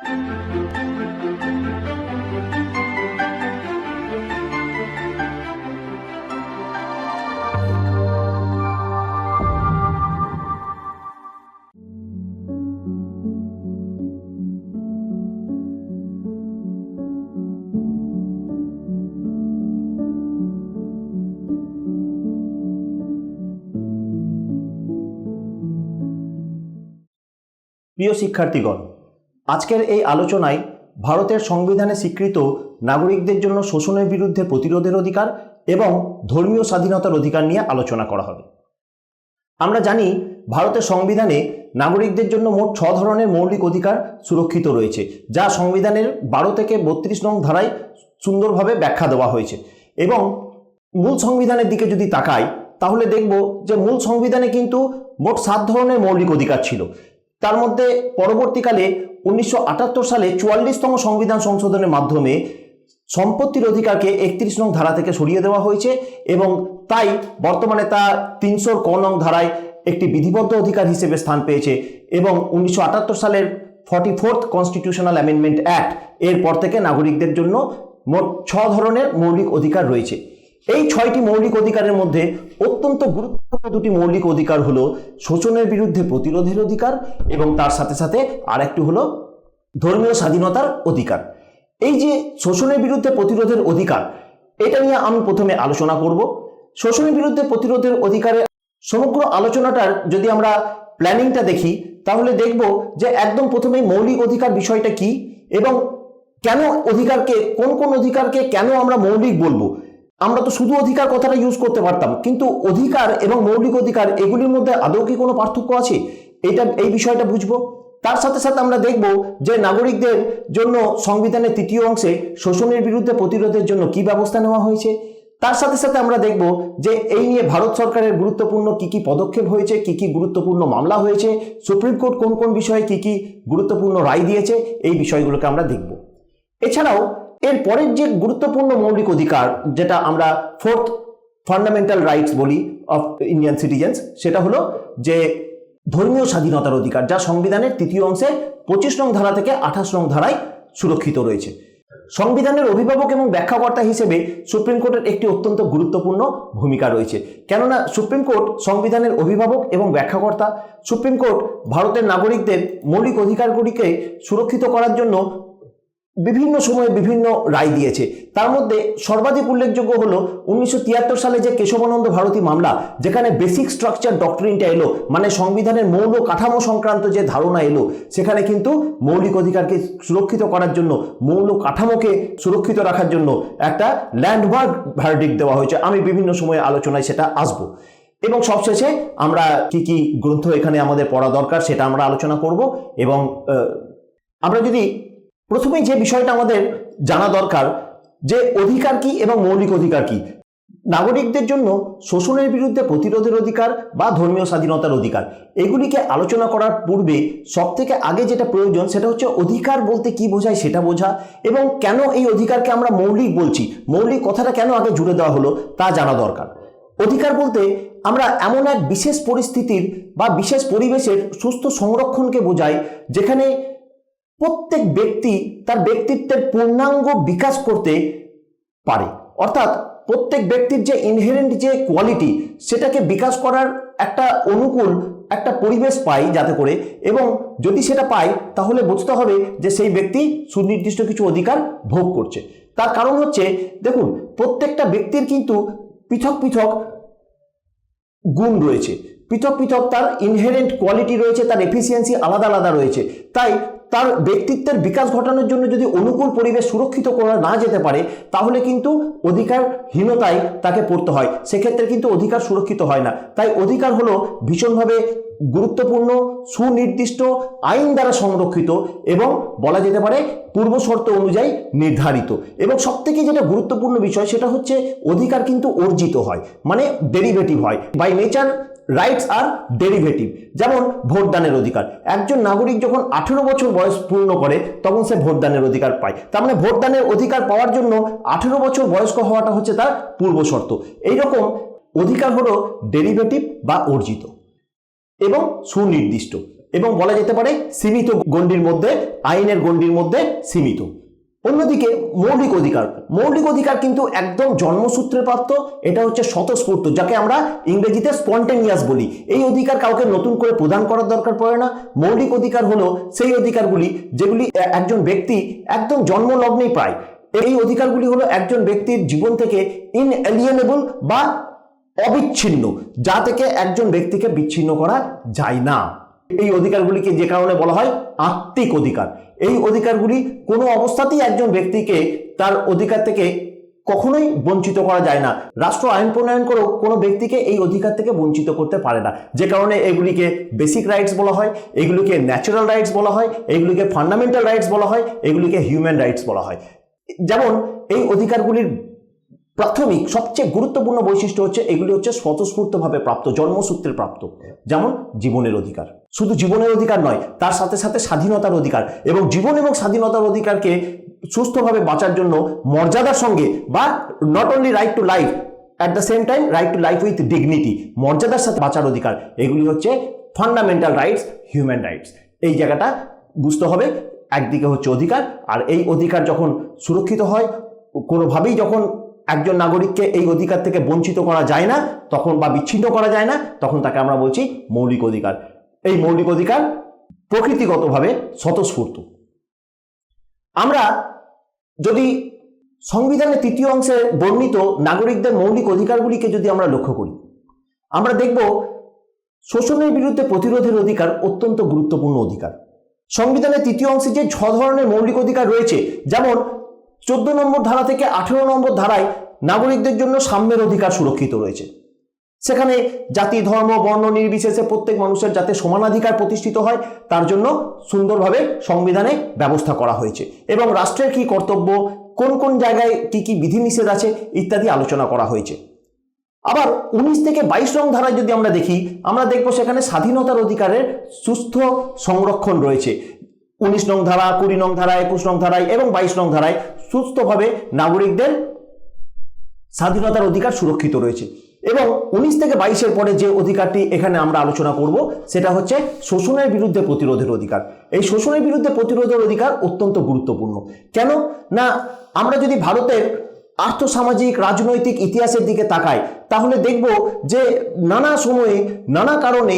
প্রিয় শিক্ষার্থীগণ, আজকের এই আলোচনায় ভারতের সংবিধানে স্বীকৃত নাগরিকদের জন্য শোষণের বিরুদ্ধে প্রতিরোধের অধিকার এবং ধর্মীয় স্বাধীনতার অধিকার নিয়ে আলোচনা করা হবে। আমরা জানি ভারতের সংবিধানে নাগরিকদের জন্য মোট 6 ধরনের মৌলিক অধিকার সুরক্ষিত রয়েছে, যা সংবিধানের 12 থেকে 32 নং ধারায় সুন্দরভাবে ব্যাখ্যা দেওয়া হয়েছে। এবং মূল সংবিধানের দিকে যদি তাকাই তাহলে দেখব যে মূল সংবিধানে কিন্তু মোট 7 ধরনের মৌলিক অধিকার ছিল। তার মধ্যে পরবর্তীকালে 1978 সালে 44তম সংবিধান সংশোধনের মাধ্যমে সম্পত্তির অধিকারকে 31 নং ধারা থেকে সরিয়ে দেওয়া হয়েছে এবং তাই বর্তমানে তা 300 ক নং ধারায় একটি বিধিবদ্ধ অধিকার হিসেবে স্থান পেয়েছে। এবং 1978 সালের 44th কনস্টিটিউশনাল অ্যামেন্ডমেন্ট অ্যাক্ট এরপর থেকে নাগরিকদের জন্য মোট 6 ধরনের মৌলিক অধিকার রয়েছে। এই 6টি মৌলিক অধিকারের মধ্যে অত্যন্ত গুরুত্বপূর্ণ দুটি মৌলিক অধিকার হলো শোষণের বিরুদ্ধে প্রতিরোধের অধিকার এবং তার সাথে সাথে আরেকটি হলো ধর্মীয় স্বাধীনতার অধিকার। এই যে শোষণের বিরুদ্ধে প্রতিরোধের অধিকার, এটা নিয়ে আমি প্রথমে আলোচনা করব। শোষণের বিরুদ্ধে প্রতিরোধের অধিকারের সমগ্র আলোচনাটার যদি আমরা প্ল্যানিংটা দেখি তাহলে দেখব যে একদম প্রথমেই মৌলিক অধিকার বিষয়টা কি এবং কেন অধিকারকে, কোন কোন অধিকারকে কেন আমরা মৌলিক বলবো। আমরা তো শুধু অধিকার কথাটা ইউজ করতে পারতাম, কিন্তু অধিকার এবং মৌলিক অধিকার এগুলির মধ্যে আদৌ কি কোনো পার্থক্য আছে, এই বিষয়টা বুঝবো। তার সাথে সাথে আমরা দেখব যে নাগরিকদের জন্য সংবিধানের 3য় অংশে শোষণের বিরুদ্ধে প্রতিরোধের জন্য কি ব্যবস্থা নেওয়া হয়েছে। তার সাথে সাথে আমরা দেখব যে এই নিয়ে ভারত সরকারের গুরুত্বপূর্ণ কি কি পদক্ষেপ হয়েছে, কি কি গুরুত্বপূর্ণ মামলা হয়েছে, সুপ্রিম কোর্ট কোন কোন বিষয়ে কি কি গুরুত্বপূর্ণ রায় দিয়েছে, এই বিষয়গুলোকে আমরা দেখব। এছাড়াও এর পরের যে গুরুত্বপূর্ণ মৌলিক অধিকার, যেটা আমরা 4th ফান্ডামেন্টাল রাইটস বলি অফ ইন্ডিয়ান সিটিজেন্স, সেটা হলো যে ধর্মীয় স্বাধীনতার অধিকার, যা সংবিধানের 3য় অংশে 25 নং ধারা থেকে 28 নং ধারায় সুরক্ষিত রয়েছে। সংবিধানের অভিভাবক এবং ব্যাখ্যাকর্তা হিসেবে সুপ্রিম কোর্টের একটি অত্যন্ত গুরুত্বপূর্ণ ভূমিকা রয়েছে, কেননা সুপ্রিম কোর্ট সংবিধানের অভিভাবক এবং ব্যাখ্যাকর্তা। সুপ্রিম কোর্ট ভারতের নাগরিকদের মৌলিক অধিকারগুলিকে সুরক্ষিত করার জন্য বিভিন্ন সময়ে বিভিন্ন রায় দিয়েছে। তার মধ্যে সর্বাধিক উল্লেখযোগ্য হলো 1973 সালে যে কেশবানন্দ ভারতী মামলা, যেখানে বেসিক স্ট্রাকচার ডক্ট্রিনটা এলো, মানে সংবিধানের মৌল কাঠামো সংক্রান্ত যে ধারণা এলো, সেখানে কিন্তু মৌলিক অধিকারকে সুরক্ষিত করার জন্য, মৌল কাঠামোকে সুরক্ষিত রাখার জন্য একটা ল্যান্ডমার্ক ভার্ডিক্ট দেওয়া হয়েছে। আমি বিভিন্ন সময়ে আলোচনায় সেটা আসবো। এবং সবশেষে আমরা কি কি গ্রন্থ এখানে আমাদের পড়া দরকার সেটা আমরা আলোচনা করব। এবং আমরা যদি প্রথমেই যে বিষয়টা আমাদের জানা দরকার যে অধিকার কি এবং মৌলিক অধিকার কি। নাগরিকদের জন্য শোষণের বিরুদ্ধে প্রতিরোধের অধিকার বা ধর্মীয় স্বাধীনতার অধিকার, এগুলিকে আলোচনা করার পূর্বে সব থেকে আগে যেটা প্রয়োজন সেটা হচ্ছে অধিকার বলতে কি বোঝায় সেটা বোঝা, এবং কেন এই অধিকারকে আমরা মৌলিক বলছি, মৌলিক কথাটা কেন আগে জুড়ে দেওয়া হলো তা জানা দরকার। অধিকার বলতে আমরা এমন এক বিশেষ পরিস্থিতির বা বিশেষ পরিবেশের সুস্থ সংরক্ষণকে বোঝাই, যেখানে প্রত্যেক ব্যক্তি তার ব্যক্তিত্বের পূর্ণাঙ্গ বিকাশ করতে পারে। অর্থাৎ প্রত্যেক ব্যক্তির যে ইনহেরেন্ট যে কোয়ালিটি, সেটাকে বিকাশ করার একটা অনুকূল একটা পরিবেশ পাই যাতে করে, এবং যদি সেটা পাই তাহলে বুঝতে হবে যে সেই ব্যক্তি সুনির্দিষ্ট কিছু অধিকার ভোগ করছে। তার কারণ হচ্ছে, দেখুন, প্রত্যেকটা ব্যক্তির কিন্তু পৃথক পৃথক গুণ রয়েছে, পৃথক পৃথক তার ইনহেরেন্ট কোয়ালিটি রয়েছে, তার এফিসিয়েন্সি আলাদা আলাদা রয়েছে। তাই তার ব্যক্তিত্বের বিকাশ ঘটানোর জন্য যদি অনুকূল পরিবেশ সুরক্ষিত করা না যেতে পারে তাহলে কিন্তু অধিকারহীনতায় তাকে পড়তে হয়, সেক্ষেত্রে কিন্তু অধিকার সুরক্ষিত হয় না। তাই অধিকার হলো ভীষণভাবে গুরুত্বপূর্ণ, সুনির্দিষ্ট, আইন দ্বারা সংরক্ষিত এবং বলা যেতে পারে পূর্ব শর্ত অনুযায়ী নির্ধারিত। এবং সবথেকে যেটা গুরুত্বপূর্ণ বিষয় সেটা হচ্ছে অধিকার কিন্তু অর্জিত হয়, মানে ডেরিভেটিভ হয়। বাই নেচার রাইটস আর ডেরিভেটিভ। যেমন ভোটদানের অধিকার, একজন নাগরিক যখন 18 বছর বয়স পূর্ণ করে তখন সে ভোটদানের অধিকার পায়। তার মানে ভোটদানের অধিকার পাওয়ার জন্য 18 বছর বয়স্ক হওয়াটা হচ্ছে তার পূর্ব শর্ত। এইরকম অধিকার হলো ডেরিভেটিভ বা অর্জিত এবং সুনির্দিষ্ট। এবং বলা যেতে পারে সীমিত গণ্ডির মধ্যে, আইনের গণ্ডির মধ্যে সীমিত। অন্যদিকে মৌলিক অধিকার কিন্তু একদম জন্মসূত্রে প্রাপ্ত, এটা হচ্ছে স্বতঃস্ফূর্ত, যাকে আমরা ইংরেজিতে স্পন্টেনিয়াস বলি। এই অধিকার কাউকে নতুন করে প্রদান করার দরকার পড়ে না। মৌলিক অধিকার হলো সেই অধিকারগুলি যেগুলি একজন ব্যক্তি একদম জন্মলগ্নেই পায়। এই অধিকারগুলি হলো একজন ব্যক্তির জীবন থেকে ইনএলিয়েনেবল বা অবিচ্ছিন্ন, যা থেকে একজন ব্যক্তিকে বিচ্ছিন্ন করা যায় না। এই অধিকারগুলিকে যে কারণে বলা হয় আত্মিক অধিকার। এই অধিকারগুলি কোনো অবস্থাতেই একজন ব্যক্তিকে তার অধিকার থেকে কখনোই বঞ্চিত করা যায় না। রাষ্ট্র আইন প্রণয়ন করেও কোনো ব্যক্তিকে এই অধিকার থেকে বঞ্চিত করতে পারে না, যে কারণে এগুলিকে বেসিক রাইটস বলা হয়, এগুলিকে ন্যাচারাল রাইটস বলা হয়, এগুলিকে ফান্ডামেন্টাল রাইটস বলা হয়, এগুলিকে হিউম্যান রাইটস বলা হয়। যেমন এই অধিকারগুলির প্রাথমিক সবচেয়ে গুরুত্বপূর্ণ বৈশিষ্ট্য হচ্ছে এগুলি হচ্ছে স্বতঃস্ফূর্তভাবে প্রাপ্ত, জন্মসূত্রে প্রাপ্ত। যেমন জীবনের অধিকার, শুধু জীবনের অধিকার নয়, তার সাথে সাথে স্বাধীনতার অধিকার, এবং জীবন এবং স্বাধীনতার অধিকারকে সুস্থভাবে বাঁচার জন্য মর্যাদার সঙ্গে, বা not only right to life, at the same time right to life with dignity, মর্যাদার সাথে বাঁচার অধিকার, এগুলি হচ্ছে ফান্ডামেন্টাল রাইটস, হিউম্যান রাইটস। এই জায়গাটা বুঝতে হবে। একদিকে হচ্ছে অধিকার, আর এই অধিকার যখন সুরক্ষিত হয়, কোনোভাবেই যখন একজন নাগরিককে এই অধিকার থেকে বঞ্চিত করা যায় না তখন, বা বিচ্ছিন্ন করা যায় না, তখন তাকে আমরা বলছি মৌলিক অধিকার। এই মৌলিক অধিকার প্রকৃতিগতভাবে স্বতঃস্ফূর্ত। আমরা যদি সংবিধানের ৩য় অংশে বর্ণিত নাগরিকদের মৌলিক অধিকারগুলিকে যদি আমরা লক্ষ্য করি, আমরা দেখব শোষণের বিরুদ্ধে প্রতিরোধের অধিকার অত্যন্ত গুরুত্বপূর্ণ অধিকার। সংবিধানের ৩য় অংশে যে ৬ ধরনের মৌলিক অধিকার রয়েছে, যেমন 14 নম্বর ধারা থেকে 18 নম্বর ধারায় নাগরিকদের জন্য সাম্যের অধিকার সুরক্ষিত রয়েছে। সেখানে জাতি, ধর্ম, বর্ণ নির্বিশেষে প্রত্যেক মানুষের যাতে সমানাধিকার প্রতিষ্ঠিত হয় তার জন্য সুন্দরভাবে সংবিধানে ব্যবস্থা করা হয়েছে, এবং রাষ্ট্রের কি কর্তব্য, কোন কোন জায়গায় কি কি বিধিনিষেধ আছে ইত্যাদি আলোচনা করা হয়েছে। আবার 19 থেকে 22 নং ধারায় যদি আমরা দেখি, আমরা দেখব সেখানে স্বাধীনতার অধিকারের সুস্থ সংরক্ষণ রয়েছে। 19 নং ধারা, 20 নং ধারা, 21 নং ধারায় এবং 22 নং ধারায় সুস্থভাবে নাগরিকদের স্বাধীনতার অধিকার সুরক্ষিত রয়েছে। এবং 19 থেকে 22-এর পরে যে অধিকারটি এখানে আমরা আলোচনা করব সেটা হচ্ছে শোষণের বিরুদ্ধে প্রতিরোধের অধিকার। এই শোষণের বিরুদ্ধে প্রতিরোধের অধিকার অত্যন্ত গুরুত্বপূর্ণ। কেন না, আমরা যদি ভারতের আর্থসামাজিক রাজনৈতিক ইতিহাসের দিকে তাকাই তাহলে দেখব যে নানা সময়ে নানা কারণে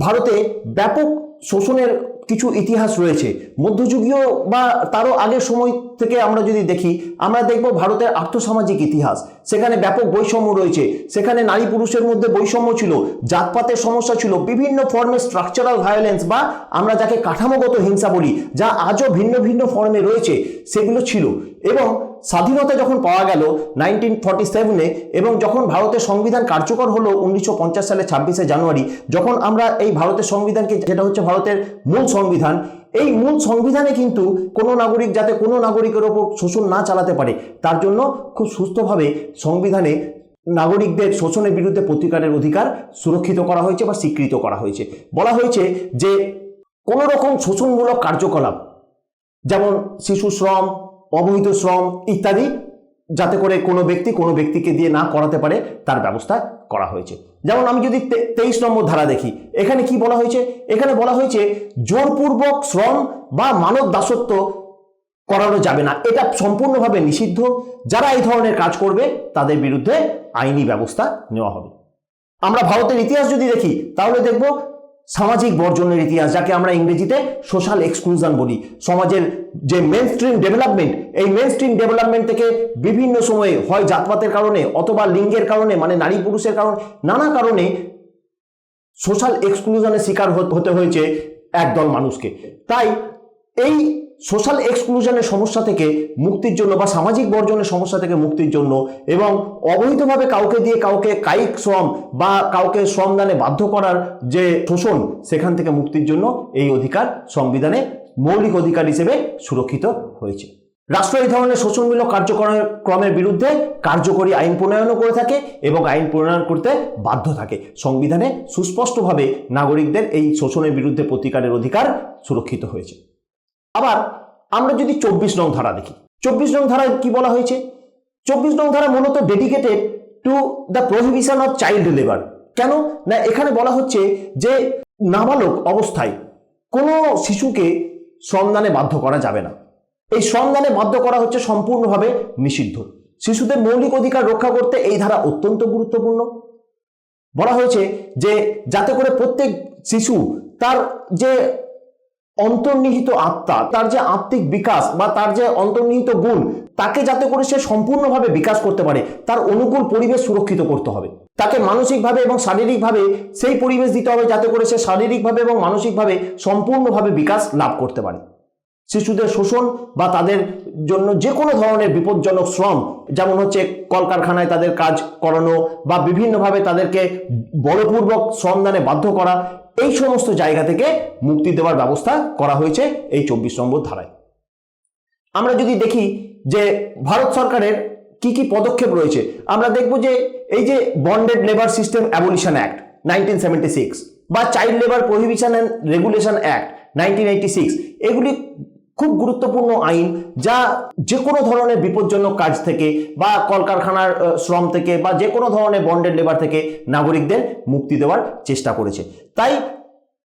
ভারতে ব্যাপক শোষণের কিছু ইতিহাস রয়েছে। মধ্যযুগীয় বা তারও আগের সময় থেকে আমরা যদি দেখি, আমরা দেখব ভারতের আর্থসামাজিক ইতিহাস, সেখানে ব্যাপক বৈষম্য রয়েছে, সেখানে নারী পুরুষের মধ্যে বৈষম্য ছিল, জাতপাতের সমস্যা ছিল, বিভিন্ন ফর্মে স্ট্রাকচারাল ভায়োলেন্স বা আমরা যাকে কাঠামোগত হিংসা বলি, যা আজও ভিন্ন ভিন্ন ফর্মে রয়েছে, সেগুলো ছিল। এবং স্বাধীনতা যখন পাওয়া গেল 1947-এ, এবং যখন ভারতের সংবিধান কার্যকর হলো 1950 সালের 26শে জানুয়ারি, যখন আমরা এই ভারতের সংবিধানকে, যেটা হচ্ছে ভারতের মূল সংবিধান, এই মূল সংবিধানে কিন্তু কোনো নাগরিক যাতে কোনো নাগরিকের ওপর শোষণ না চালাতে পারে তার জন্য খুব সুস্থভাবে সংবিধানে নাগরিকদের শোষণের বিরুদ্ধে প্রতিকারের অধিকার সুরক্ষিত করা হয়েছে বা স্বীকৃত করা হয়েছে। বলা হয়েছে যে কোনো রকম শোষণমূলক কার্যকলাপ, যেমন শিশু শ্রম, অবৈধ শ্রম ইত্যাদি, যাতে করে কোনো ব্যক্তিকে দিয়ে না করাতে পারে তার ব্যবস্থা করা হয়েছে। যেমন আমি যদি 23 নম্বর ধারা দেখি, এখানে কি বলা হয়েছে? এখানে বলা হয়েছে জোরপূর্বক শ্রম বা মানব দাসত্ব করানো যাবে না, এটা সম্পূর্ণভাবে নিষিদ্ধ। যারা এই ধরনের কাজ করবে তাদের বিরুদ্ধে আইনি ব্যবস্থা নেওয়া হবে। আমরা ভারতের ইতিহাস যদি দেখি তাহলে দেখব সামাজিক বর্জনের ইতিহাস, যাকে আমরা ইংরেজিতে সোশ্যাল এক্সক্লুশন বলি। সমাজের যে মেন স্ট্রিম ডেভেলপমেন্ট, এই মেন স্ট্রিম ডেভেলপমেন্ট থেকে বিভিন্ন সময়ে হয় জাতপাতের কারণে অথবা লিঙ্গের কারণে, মানে নারী পুরুষের কারণে, নানা কারণে সোশ্যাল এক্সক্লুশনের শিকার হতে হয়েছে একদল মানুষকে। তাই এই সোশ্যাল এক্সক্লুশনের সমস্যা থেকে মুক্তির জন্য বা সামাজিক বর্জনের সমস্যা থেকে মুক্তির জন্য, এবং অবৈধভাবে কাউকে দিয়ে কাউকে কায়িক শ্রম বা কাউকে শ্রমদানে বাধ্য করার যে শোষণ, সেখান থেকে মুক্তির জন্য এই অধিকার সংবিধানে মৌলিক অধিকার হিসেবে সুরক্ষিত হয়েছে। রাষ্ট্র এই ধরনের শোষণমূলক কার্যক্রমের বিরুদ্ধে কার্যকরী আইন প্রণয়নও করে থাকে এবং আইন প্রণয়ন করতে বাধ্য থাকে। সংবিধানে সুস্পষ্টভাবে নাগরিকদের এই শোষণের বিরুদ্ধে প্রতিকারের অধিকার সুরক্ষিত হয়েছে। আবার আমরা যদি 24 নং ধারা দেখি, 24 নং ধারায় কি বলা হয়েছে? 24 নং ধারা মূলত dedicated to the prohibition of child labour. কেন না, এখানে বলা হচ্ছে যে নাবালক অবস্থায় কোনো শিশুকে শ্রমদানে বাধ্য করা যাবে না। এই শ্রমদানে বাধ্য করা হচ্ছে সম্পূর্ণভাবে নিষিদ্ধ। শিশুদের মৌলিক অধিকার রক্ষা করতে এই ধারা অত্যন্ত গুরুত্বপূর্ণ। বলা হয়েছে যে যাতে করে প্রত্যেক শিশু তার যে অন্তর্নিহিত আত্মা, তার যে আত্মিক বিকাশ বা তার যে অন্তর্নিহিত গুণ, তাকে যাতে করে সে সম্পূর্ণভাবে বিকাশ করতে পারে, তার অনুকূল পরিবেশ সুরক্ষিত করতে হবে। তাকে মানসিকভাবে এবং শারীরিকভাবে সেই পরিবেশ দিতে হবে যাতে করে সে শারীরিকভাবে এবং মানসিকভাবে সম্পূর্ণভাবে বিকাশ লাভ করতে পারে। শিশুদের শোষণ বা তাদের জন্য যে কোনো ধরনের বিপজ্জনক শ্রম, যেমন হচ্ছে কলকারখানায় তাদের কাজ করানো বা বিভিন্নভাবে তাদেরকে বলপূর্বক শ্রমদানে বাধ্য করা, এই সমস্ত জায়গা থেকে মুক্তি দেওয়ার ব্যবস্থা করা হয়েছে এই 24 নম্বর ধারায়। আমরা যদি দেখি যে ভারত সরকারের কি কি পদক্ষেপ রয়েছে, আমরা দেখব যে এই যে bonded labour system abolition act 1976 বা child labour prohibition and regulation act 1986, এগুলি খুব গুরুত্বপূর্ণ আইন, যা যে কোনো ধরনের বিপজ্জনক কাজ থেকে বা কলকারখানার শ্রম থেকে বা যে কোনো ধরনের বন্ডেড লেবার থেকে নাগরিকদের মুক্তি দেওয়ার চেষ্টা করেছে। তাই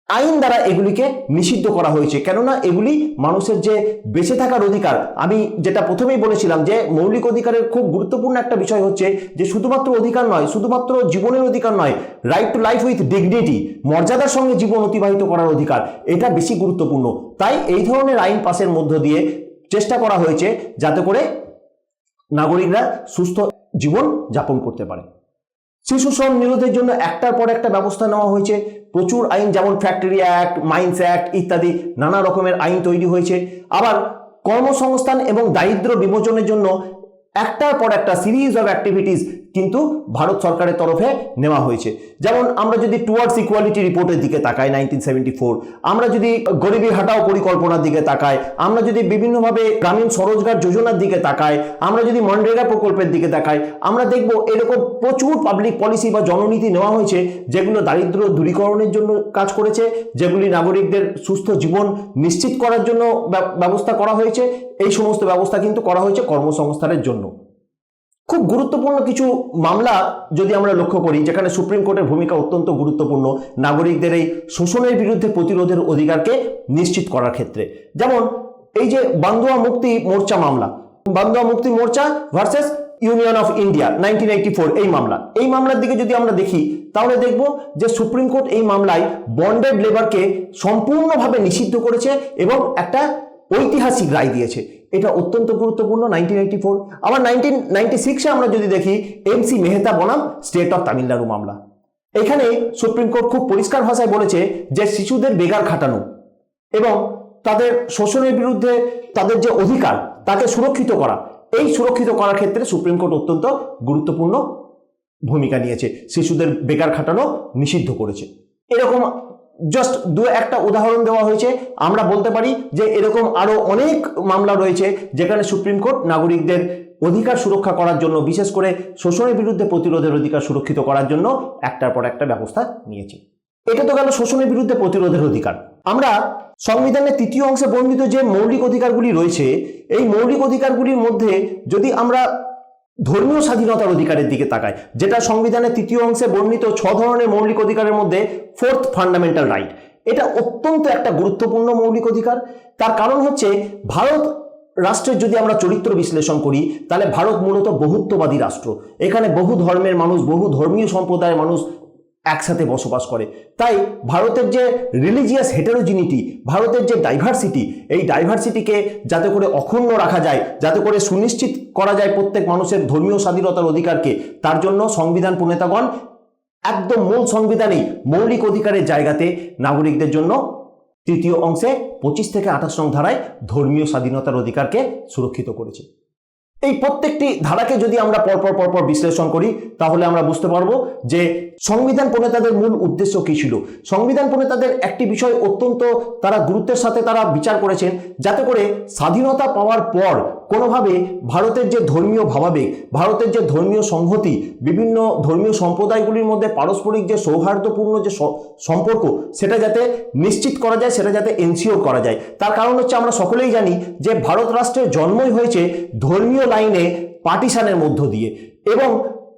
আইন দ্বারা এগুলিকে নিষিদ্ধ করা হয়েছে, কেননা এগুলি মানুষের যে বেঁচে থাকার অধিকার, আমি যেটা প্রথমেই বলেছিলাম যে মৌলিক অধিকারের খুব গুরুত্বপূর্ণ একটা বিষয় হচ্ছে যে শুধুমাত্র অধিকার নয়, শুধুমাত্র জীবনের অধিকার নয়, right to life with dignity, মর্যাদার সঙ্গে জীবন অতিবাহিত করার অধিকার, এটা বেশি গুরুত্বপূর্ণ। তাই এই ধরনের আইন পাসের মধ্য দিয়ে চেষ্টা করা হয়েছে যাতে করে নাগরিকরা সুস্থ জীবন যাপন করতে পারে। শিশু শ্রম নিরোধের জন্য একটার পর একটা ব্যবস্থা নেওয়া হয়েছে, প্রচুর আইন, যেমন ফ্যাক্টরি অ্যাক্ট, মাইন্স অ্যাক্ট ইত্যাদি নানা রকমের আইন তৈরি হয়েছে। আবার কর্মসংস্থান এবং দারিদ্র্য বিমোচনের জন্য একটার পর একটা সিরিজ অফ অ্যাক্টিভিটিস কিন্তু ভারত সরকারের তরফে নেওয়া হয়েছে। যেমন আমরা যদি টুয়ার্ডস ইকুয়ালিটি রিপোর্টের দিকে তাকাই 1974, আমরা যদি গরিবী হাটাও পরিকল্পনার দিকে তাকাই, আমরা যদি বিভিন্নভাবে গ্রামীণ স্বরোজগার যোজনার দিকে তাকাই, আমরা যদি মনরেগা প্রকল্পের দিকে তাকাই, আমরা দেখব এরকম প্রচুর পাবলিক পলিসি বা জননীতি নেওয়া হয়েছে যেগুলো দারিদ্র্য দূরীকরণের জন্য কাজ করেছে, যেগুলি নাগরিকদের সুস্থ জীবন নিশ্চিত করার জন্য ব্যবস্থা করা হয়েছে। এই সমস্ত ব্যবস্থা কিন্তু করা হয়েছে কর্মসংস্থানের জন্য। খুব গুরুত্বপূর্ণ কিছু মামলা যদি আমরা লক্ষ্য করি, যেখানে সুপ্রিম কোর্টের ভূমিকা অত্যন্ত গুরুত্বপূর্ণ নাগরিকদের এই শোষণের বিরুদ্ধে প্রতিরোধের অধিকারকে নিশ্চিত করার ক্ষেত্রে। যেমন এই যে বান্দুয়া মুক্তি মোর্চা মামলা, বান্দুয়া মুক্তি মোর্চা ভার্সেস ইউনিয়ন অফ ইন্ডিয়া 1984, এই মামলার দিকে যদি আমরা দেখি তাহলে দেখব যে সুপ্রিম কোর্ট এই মামলায় বন্ডেড লেবারকে সম্পূর্ণভাবে নিষিদ্ধ করেছে এবং একটা ঐতিহাসিক রায় দিয়েছে। এটা অত্যন্ত গুরুত্বপূর্ণ 1984। আবার 1996-এ আমরা যদি দেখি MC মেহতা বনাম স্টেট অফ তামিলনাড়ু মামলা, এখানে সুপ্রিম কোর্ট খুব পরিষ্কার ভাষায় বলেছে যে শিশুদের বেকার খাটানো এবং তাদের শোষণের বিরুদ্ধে তাদের যে অধিকার তাকে সুরক্ষিত করা, এই সুরক্ষিত করার ক্ষেত্রে সুপ্রিম কোর্ট অত্যন্ত গুরুত্বপূর্ণ ভূমিকা নিয়েছে, শিশুদের বেকার খাটানো নিষিদ্ধ করেছে। এরকম জাস্ট একটা উদাহরণ দেওয়া হয়েছে। আমরা বলতে পারি যে এরকম আরো অনেক মামলা রয়েছে যেখানে সুপ্রিম কোর্ট নাগরিকদের অধিকার সুরক্ষা করার জন্য, বিশেষ করে শোষণের বিরুদ্ধে প্রতিরোধের অধিকার সুরক্ষিত করার জন্য একটার পর একটা ব্যবস্থা নিয়েছে। এটা তো গেল শোষণের বিরুদ্ধে প্রতিরোধের অধিকার। আমরা সংবিধানের 3য় অংশে বর্ণিত যে মৌলিক অধিকারগুলি রয়েছে, এই মৌলিক অধিকারগুলির মধ্যে যদি আমরা ধর্মীয় স্বাধীনতার অধিকারের দিকে তাকাই, যেটা সংবিধানের 3য় অংশে বর্ণিত 6 ধরনের মৌলিক অধিকারের মধ্যে 4th ফান্ডামেন্টাল রাইট, এটা অত্যন্ত একটা গুরুত্বপূর্ণ মৌলিক অধিকার। তার কারণ হচ্ছে ভারত রাষ্ট্রের যদি আমরা চরিত্র বিশ্লেষণ করি তাহলে ভারত মূলত বহুত্ববাদী রাষ্ট্র। এখানে বহু ধর্মের মানুষ, বহু ধর্মীয় সম্প্রদায়ের মানুষ একসাথে বসবাস করে। তাই ভারতের যে রিলিজিয়াস হেটেরোজিনিটি, ভারতের যে ডাইভার্সিটি, এই ডাইভার্সিটিকে যাতে করে অক্ষুণ্ণ রাখা যায়, যাতে করে সুনিশ্চিত করা যায় প্রত্যেক মানুষের ধর্মীয় স্বাধীনতার অধিকারকে, তার জন্য সংবিধান প্রণেতাগণ একদম মূল সংবিধানেই মৌলিক অধিকারের জায়গাতে নাগরিকদের জন্য 3য় অংশে 25 থেকে 28 নং ধারায় ধর্মীয় স্বাধীনতার অধিকারকে সুরক্ষিত করেছে। এই প্রত্যেকটি ধারাকে যদি আমরা পরপর বিশ্লেষণ করি তাহলে আমরা বুঝতে পারবো যে সংবিধান প্রণেতাদের মূল উদ্দেশ্য কি ছিল। সংবিধান প্রণেতাদের একটি বিষয় অত্যন্ত তারা গুরুত্বের সাথে তারা বিচার করেছেন, যাতে করে স্বাধীনতা পাওয়ার পর কোনোভাবে ভারতের যে ধর্মীয় ভাবাবেগ, ভারতের যে ধর্মীয় সংহতি, বিভিন্ন ধর্মীয় সম্প্রদায়গুলির মধ্যে পারস্পরিক যে সৌহার্দ্যপূর্ণ যে সম্পর্ক, সেটা যাতে নিশ্চিত করা যায়, সেটা যাতে এনশিওর করা যায়। তার কারণ হচ্ছে আমরা সকলেই জানি যে ভারত রাষ্ট্রের জন্মই হয়েছে ধর্মীয় লাইনে পার্টিশনের মধ্য দিয়ে, এবং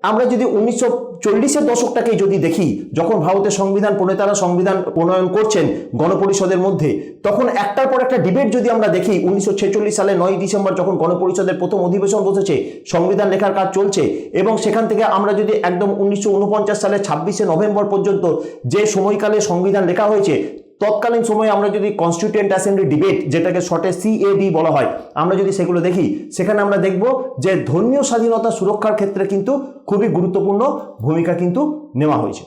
আমরা যদি 1940-এর দশকটাকে যদি দেখি, যখন ভারতের সংবিধান প্রণেতারা সংবিধান প্রণয়ন করছেন গণপরিষদের মধ্যে, তখন একটার পর একটা ডিবেট যদি আমরা দেখি, 1946 সালে 9 ডিসেম্বর যখন গণপরিষদের প্রথম অধিবেশন বসেছে, সংবিধান লেখার কাজ চলছে, এবং সেখান থেকে আমরা যদি একদম 1949 সালে 26শে নভেম্বর পর্যন্ত যে সময়কালে সংবিধান লেখা হয়েছে, তৎকালীন সময়ে আমরা যদি কনস্টিটিউয়েন্ট অ্যাসেম্বলি ডিবেট, যেটাকে শর্টে CAD বলা হয়, আমরা যদি সেগুলো দেখি, সেখানে আমরা দেখব যে ধর্মীয় স্বাধীনতা সুরক্ষার ক্ষেত্রে কিন্তু খুবই গুরুত্বপূর্ণ ভূমিকা কিন্তু নেওয়া হয়েছে।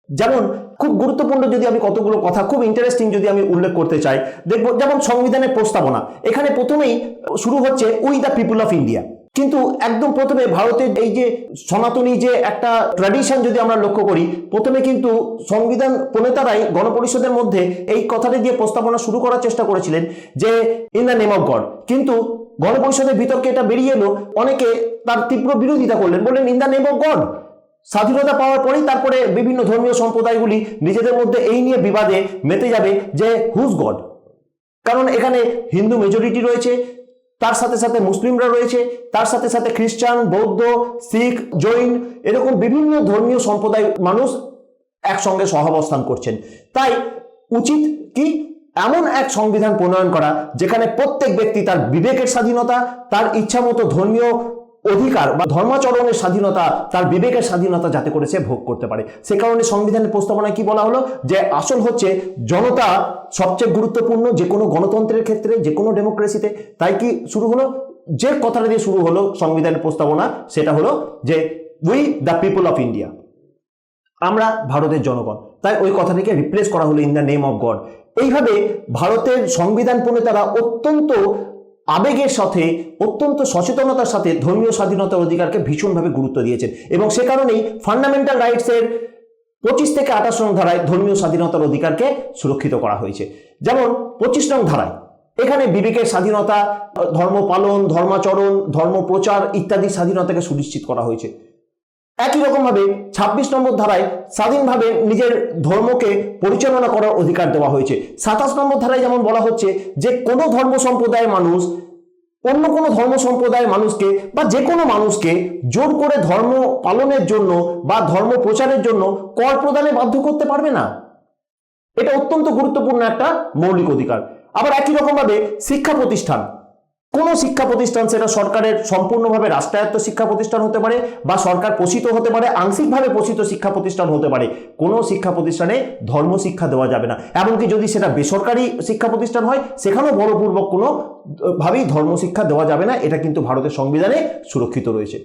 যেমন খুব গুরুত্বপূর্ণ যদি আমি কতগুলো কথা খুব ইন্টারেস্টিং যদি আমি উল্লেখ করতে চাই, দেখব যেমন সংবিধানের প্রস্তাবনা, এখানে প্রথমেই শুরু হচ্ছে we the people of India. কিন্তু একদম প্রথমে ভারতের এই যে সনাতনী যে একটা ট্র্যাডিশন যদি আমরা লক্ষ্য করি, প্রথমে কিন্তু সংবিধান প্রণেতারাই গণপরিষদের মধ্যে এই কথাটি দিয়ে প্রস্তাবনা শুরু করার চেষ্টা করেছিলেন যে in the name of god, কিন্তু গণপরিষদের বিতর্কে এটা বেরিয়ে এলো, অনেকে তার তীব্র বিরোধিতা করলেন, বললেন in the name of god. স্বাধীনতা পাওয়ার পরেই তারপরে বিভিন্ন ধর্মীয় সম্প্রদায়গুলি নিজেদের মধ্যে এই নিয়ে বিবাদে মেতে যাবে যে হুজ গড, কারণ এখানে হিন্দু মেজরিটি রয়েছে, তার সাথে সাথে মুসলিমরা রয়েছে, তার সাথে সাথে খ্রিস্টান, বৌদ্ধ, শিখ, জৈন, এরকম বিভিন্ন ধর্মীয় সম্প্রদায় মানুষ একসঙ্গে সহাবস্থান করছেন। তাই উচিত কি এমন এক সংবিধান প্রণয়ন করা যেখানে প্রত্যেক ব্যক্তি তার বিবেকের স্বাধীনতা, তার ইচ্ছামতো ধর্মীয় অধিকার বা ধর্মাচরণের স্বাধীনতা, তার বিবেকের স্বাধীনতা যাতে করে সে ভোগ করতে পারে। সে কারণে সংবিধানের প্রস্তাবনায় কি বলা হলো যে আসল হচ্ছে জনতা সবচেয়ে গুরুত্বপূর্ণ যে কোনো গণতন্ত্রের ক্ষেত্রে, যে কোনো ডেমোক্রেসিতে। তাই কি শুরু হলো, যে কথাটা দিয়ে শুরু হলো সংবিধানের প্রস্তাবনা, সেটা হলো যে we the people of India, আমরা ভারতের জনগণ। তাই ওই কথাটিকে রিপ্লেস করা হলো in the name of god. এইভাবে ভারতের সংবিধান প্রণেতারা অত্যন্ত আবেগের সাথে, অত্যন্ত সচেতনতার সাথে ধর্মীয় স্বাধীনতার অধিকারকে ভীষণভাবে গুরুত্ব দিয়েছেন, এবং সে কারণেই ফান্ডামেন্টাল রাইটসের 25 থেকে 28 নং ধারায় ধর্মীয় স্বাধীনতার অধিকারকে সুরক্ষিত করা হয়েছে। যেমন 25 নং ধারায় এখানে বিবেকের স্বাধীনতা, ধর্ম পালন, ধর্মাচরণ, ধর্ম প্রচার ইত্যাদি স্বাধীনতাকে সুনিশ্চিত করা হয়েছে। একই রকম ভাবে 26 নম্বর ধারায় স্বাধীনভাবে নিজের ধর্মকে পরিচালনা করার অধিকার দেওয়া হয়েছে। 27 নম্বর ধারায় যেমন বলা হচ্ছে যে কোনো ধর্ম সম্প্রদায়ের মানুষ অন্য কোনো ধর্ম সম্প্রদায়ের মানুষকে বা যে কোনো মানুষকে জোর করে ধর্ম পালনের জন্য বা ধর্ম প্রচারের জন্য কর প্রদানে বাধ্য করতে পারবে না। এটা অত্যন্ত গুরুত্বপূর্ণ একটা মৌলিক অধিকার। আবার একই রকম ভাবে শিক্ষা প্রতিষ্ঠান, কোনো শিক্ষা প্রতিষ্ঠান, সেটা সরকারের সম্পূর্ণভাবে রাষ্ট্রায়ত্ত শিক্ষা প্রতিষ্ঠান হতে পারে বা সরকার পোষিত হতে পারে, আংশিকভাবে পোষিত শিক্ষা প্রতিষ্ঠান হতে পারে, কোনো শিক্ষা প্রতিষ্ঠানে ধর্ম শিক্ষা দেওয়া যাবে না। এমনকি যদি সেটা বেসরকারি শিক্ষা প্রতিষ্ঠান হয়, সেখানেও বলপূর্বক কোনো ভাবেই ধর্ম শিক্ষা দেওয়া যাবে না। এটা কিন্তু ভারতের সংবিধানে সুরক্ষিত রয়েছে।